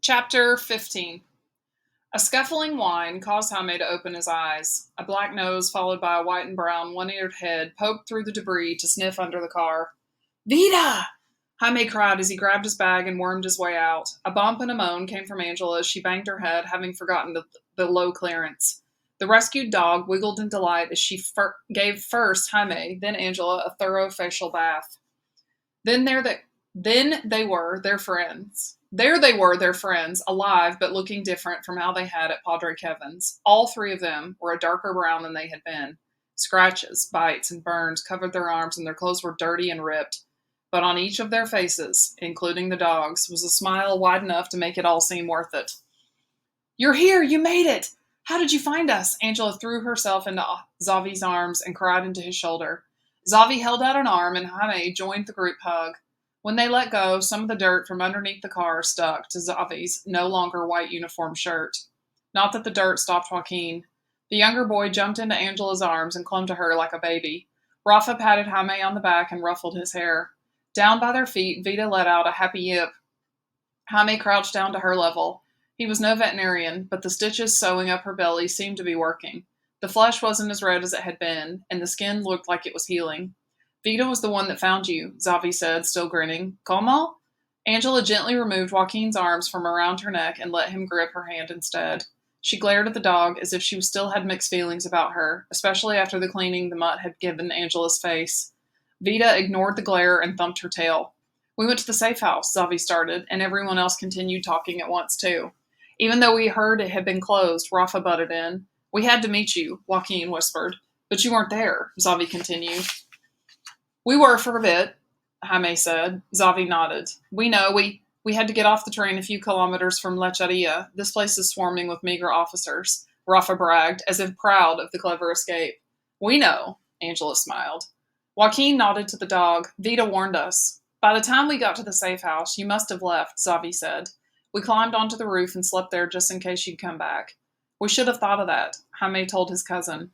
Chapter 15. A scuffling whine caused Jaime to open his eyes. A black nose, followed by a white and brown, one-eared head, poked through the debris to sniff under the car. Vida! Jaime cried as he grabbed his bag and wormed his way out. A bump and a moan came from Angela as she banged her head, having forgotten the low clearance. The rescued dog wiggled in delight as she gave first Jaime, then Angela, a thorough facial bath. Then they were, their friends. There they were, their friends, alive but looking different from how they had at Padre Kevin's. All three of them were a darker brown than they had been. Scratches, bites, and burns covered their arms, and their clothes were dirty and ripped. But on each of their faces, including the dog's, was a smile wide enough to make it all seem worth it. "You're here! You made it! How did you find us?" Angela threw herself into Xavi's arms and cried into his shoulder. Xavi held out an arm, and Jaime joined the group hug. When they let go, some of the dirt from underneath the car stuck to Xavi's no longer white uniform shirt. Not that the dirt stopped Joaquin. The younger boy jumped into Angela's arms and clung to her like a baby. Rafa patted Jaime on the back and ruffled his hair. Down by their feet, Vida let out a happy yip. Jaime crouched down to her level. He was no veterinarian, but the stitches sewing up her belly seemed to be working. The flesh wasn't as red as it had been, and the skin looked like it was healing. "Vida was the one that found you," Xavi said, still grinning. "Como?" Angela gently removed Joaquin's arms from around her neck and let him grip her hand instead. She glared at the dog as if she still had mixed feelings about her, especially after the cleaning the mutt had given Angela's face. Vida ignored the glare and thumped her tail. "We went to the safe house," Xavi started, and everyone else continued talking at once, too. "Even though we heard it had been closed," Rafa butted in. "We had to meet you," Joaquin whispered. "But you weren't there," Xavi continued. "We were for a bit," Jaime said. Xavi nodded. "We know. We had to get off the train a few kilometers from Lecheria. This place is swarming with meager officers," Rafa bragged, as if proud of the clever escape. "We know," Angela smiled. Joaquin nodded to the dog. "Vida warned us. By the time we got to the safe house, you must have left," Xavi said. "We climbed onto the roof and slept there just in case you'd come back." "We should have thought of that," Jaime told his cousin.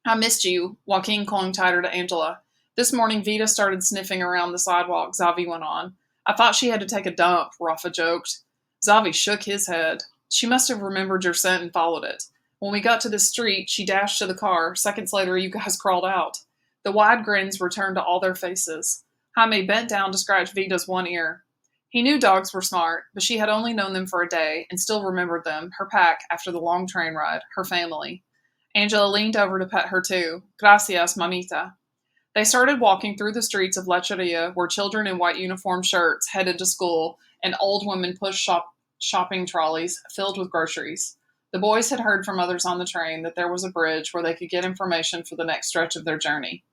"I missed you," Joaquin clung tighter to Angela. "This morning, Vida started sniffing around the sidewalk," Xavi went on. "I thought she had to take a dump," Rafa joked. Xavi shook his head. "She must have remembered your scent and followed it. When we got to the street, she dashed to the car. Seconds later, you guys crawled out." The wide grins returned to all their faces. Jaime bent down to scratch Vida's one ear. He knew dogs were smart, but she had only known them for a day and still remembered them, her pack after the long train ride, her family. Angela leaned over to pet her too. "Gracias, mamita." They started walking through the streets of Lecheria, where children in white uniform shirts headed to school and old women pushed shopping trolleys filled with groceries. The boys had heard from others on the train that there was a bridge where they could get information for the next stretch of their journey.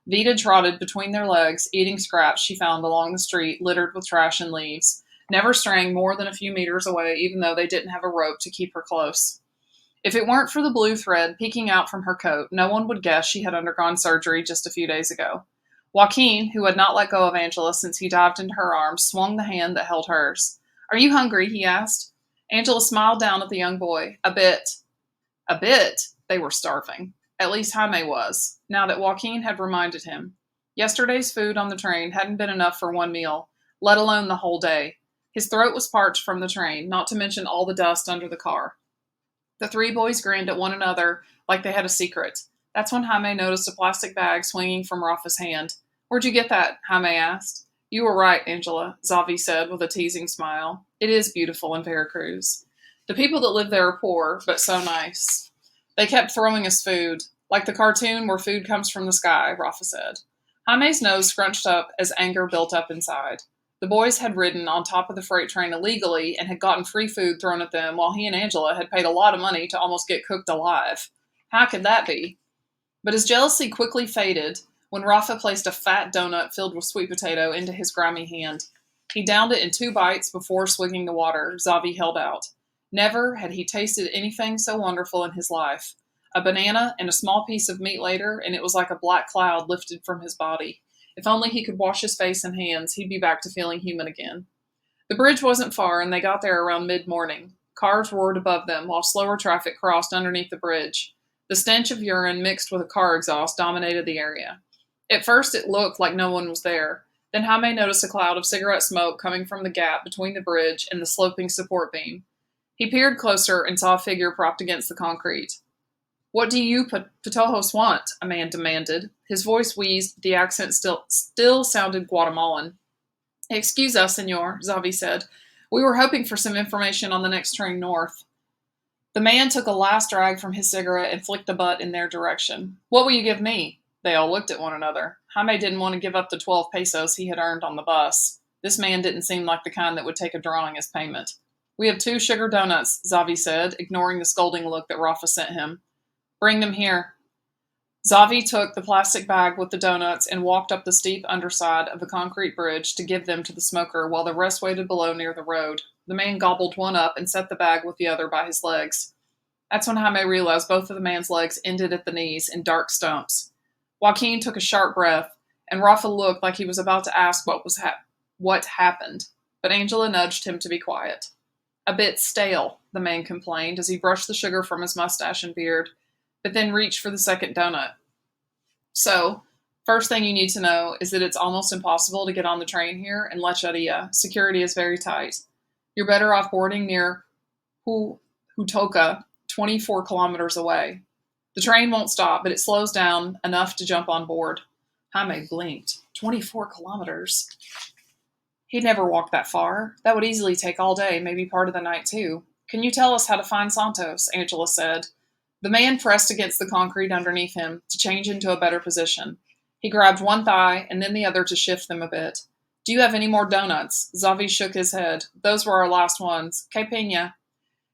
Vida trotted between their legs, eating scraps she found along the street littered with trash and leaves, never straying more than a few meters away even though they didn't have a rope to keep her close. If it weren't for the blue thread peeking out from her coat, no one would guess she had undergone surgery just a few days ago. Joaquin, who had not let go of Angela since he dived into her arms, swung the hand that held hers. "Are you hungry?" he asked. Angela smiled down at the young boy. "A bit." A bit? They were starving. At least Jaime was, now that Joaquin had reminded him. Yesterday's food on the train hadn't been enough for one meal, let alone the whole day. His throat was parched from the train, not to mention all the dust under the car. The three boys grinned at one another like they had a secret. That's when Jaime noticed a plastic bag swinging from Rafa's hand. "Where'd you get that?" Jaime asked. "You were right, Angela," Xavi said with a teasing smile. "It is beautiful in Veracruz. The people that live there are poor, but so nice. They kept throwing us food, like the cartoon where food comes from the sky," Rafa said. Jaime's nose scrunched up as anger built up inside. The boys had ridden on top of the freight train illegally and had gotten free food thrown at them while he and Angela had paid a lot of money to almost get cooked alive. How could that be? But his jealousy quickly faded when Rafa placed a fat donut filled with sweet potato into his grimy hand. He downed it in 2 bites before swigging the water Xavi held out. Never had he tasted anything so wonderful in his life. A banana and a small piece of meat later, and it was like a black cloud lifted from his body. If only he could wash his face and hands, he'd be back to feeling human again. The bridge wasn't far, and they got there around mid-morning. Cars roared above them, while slower traffic crossed underneath the bridge. The stench of urine mixed with a car exhaust dominated the area. At first, it looked like no one was there. Then Jaime noticed a cloud of cigarette smoke coming from the gap between the bridge and the sloping support beam. He peered closer and saw a figure propped against the concrete. "What do you Patojos want?" a man demanded. His voice wheezed, but the accent still sounded Guatemalan. "Excuse us, senor," Xavi said. "We were hoping for some information on the next train north." The man took a last drag from his cigarette and flicked the butt in their direction. "What will you give me?" They all looked at one another. Jaime didn't want to give up the 12 pesos he had earned on the bus. This man didn't seem like the kind that would take a drawing as payment. "We have 2 sugar donuts," Xavi said, ignoring the scolding look that Rafa sent him. "Bring them here." Xavi took the plastic bag with the donuts and walked up the steep underside of the concrete bridge to give them to the smoker while the rest waited below near the road. The man gobbled one up and set the bag with the other by his legs. That's when Jaime realized both of the man's legs ended at the knees in dark stumps. Joaquin took a sharp breath, and Rafa looked like he was about to ask what happened, but Angela nudged him to be quiet. "A bit stale," the man complained as he brushed the sugar from his mustache and beard, but then reached for the second donut. "So, first thing you need to know is that it's almost impossible to get on the train here in Lecheria. Security is very tight. You're better off boarding near Hutoca, 24 kilometers away. The train won't stop, but it slows down enough to jump on board." Jaime blinked. 24 kilometers? He'd never walked that far. That would easily take all day, maybe part of the night too. "Can you tell us how to find Santos?" Angela said. The man pressed against the concrete underneath him to change into a better position. He grabbed one thigh and then the other to shift them a bit. "Do you have any more donuts?" Xavi shook his head. "Those were our last ones. Que peña."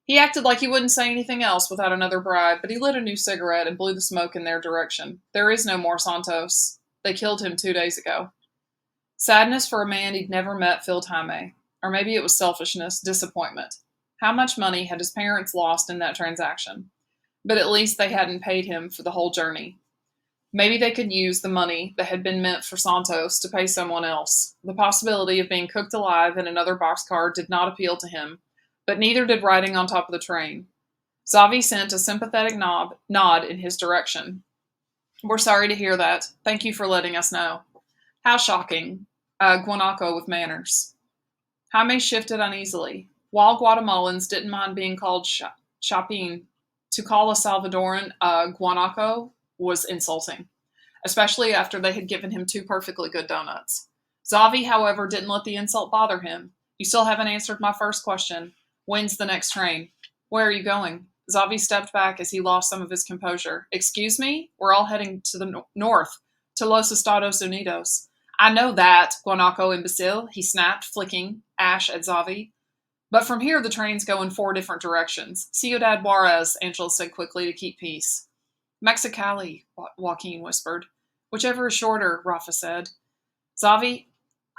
He acted like he wouldn't say anything else without another bribe, but he lit a new cigarette and blew the smoke in their direction. "There is no more Santos. They killed him 2 days ago." Sadness for a man he'd never met filled Jaime. Or maybe it was selfishness, disappointment. How much money had his parents lost in that transaction? But at least they hadn't paid him for the whole journey. Maybe they could use the money that had been meant for Santos to pay someone else. The possibility of being cooked alive in another boxcar did not appeal to him, but neither did riding on top of the train. Xavi sent a sympathetic nod in his direction. "We're sorry to hear that. Thank you for letting us know." "How shocking. A guanaco with manners." Jaime shifted uneasily. While Guatemalans didn't mind being called chapin, to call a Salvadoran a guanaco was insulting, especially after they had given him 2 perfectly good donuts. Xavi, however, didn't let the insult bother him. "You still haven't answered my first question. When's the next train?" "Where are you going?" Xavi stepped back as he lost some of his composure. "Excuse me? We're all heading to the north, to Los Estados Unidos." "I know that, guanaco imbecile," he snapped, flicking ash at Xavi. "But from here the trains go in 4 different directions." "Ciudad Juarez," Angela said quickly to keep peace. "Mexicali," Joaquin whispered. "Whichever is shorter," Rafa said. Xavi,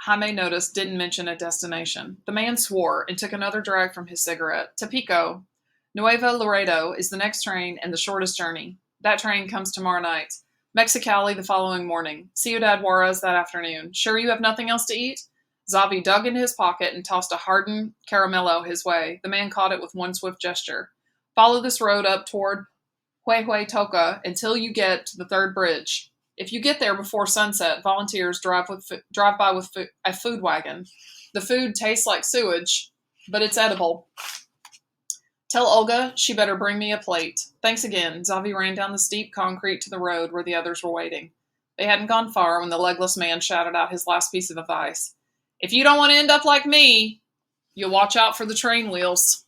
Jaime noticed, didn't mention a destination. The man swore and took another drag from his cigarette. "Tampico. Nuevo Laredo is the next train and the shortest journey. That train comes tomorrow night. Mexicali the following morning. Ciudad Juarez that afternoon. Sure you have nothing else to eat?" Xavi dug into his pocket and tossed a hardened caramello his way. The man caught it with one swift gesture. "Follow this road up toward Huehuetoca until you get to the 3rd bridge. If you get there before sunset, volunteers drive by with a food wagon. The food tastes like sewage, but it's edible. Tell Olga she better bring me a plate. Thanks again." Xavi ran down the steep concrete to the road where the others were waiting. They hadn't gone far when the legless man shouted out his last piece of advice. "If you don't want to end up like me, you'll watch out for the train wheels."